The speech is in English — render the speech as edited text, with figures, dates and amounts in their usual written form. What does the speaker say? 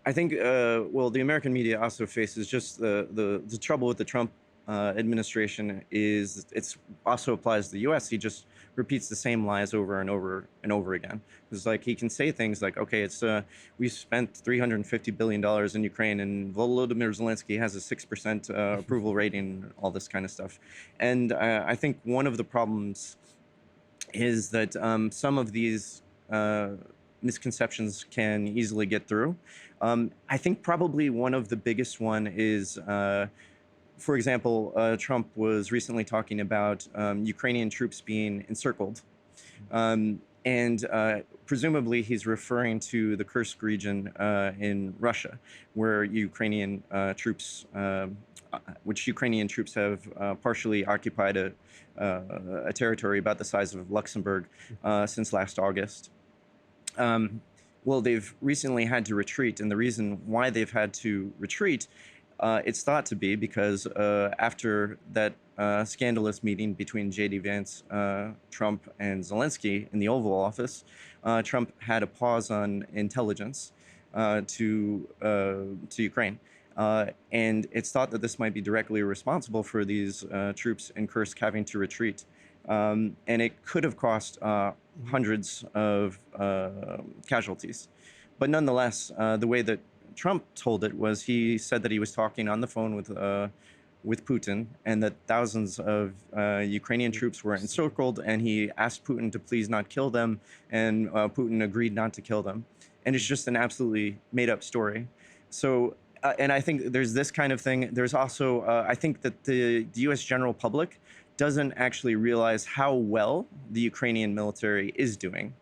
I think, well, the American media also faces just the trouble with the Trump administration is it's also applies to the U.S. He just repeats the same lies over and over and over again. It's like he can say things like, "Okay, it's we spent $350 billion in Ukraine, and Volodymyr Zelensky has a 6% approval rating, all this kind of stuff." And I think one of the problems is that some of these misconceptions can easily get through. I think probably one of the biggest one is, for example, Trump was recently talking about Ukrainian troops being encircled. And presumably he's referring to the Kursk region in Russia, where which Ukrainian troops have partially occupied a territory about the size of Luxembourg since last August. Um, well, they've recently had to retreat, and the reason why they've had to retreat, it's thought to be because after that scandalous meeting between J.D. Vance, Trump, and Zelensky in the Oval Office, Trump had a pause on intelligence to Ukraine. And it's thought that this might be directly responsible for these troops in Kursk having to retreat. And it could have cost Mhm. hundreds of casualties. But nonetheless, the way that Trump told it was he said that he was talking on the phone with Putin, and that thousands of Ukrainian troops were Interesting. encircled, and he asked Putin to please not kill them, and Putin agreed not to kill them. And it's Mhm. just an absolutely made up story. So, and I think there's this kind of thing. There's also, I think that the U.S. general public doesn't actually realize how well the Ukrainian military is doing.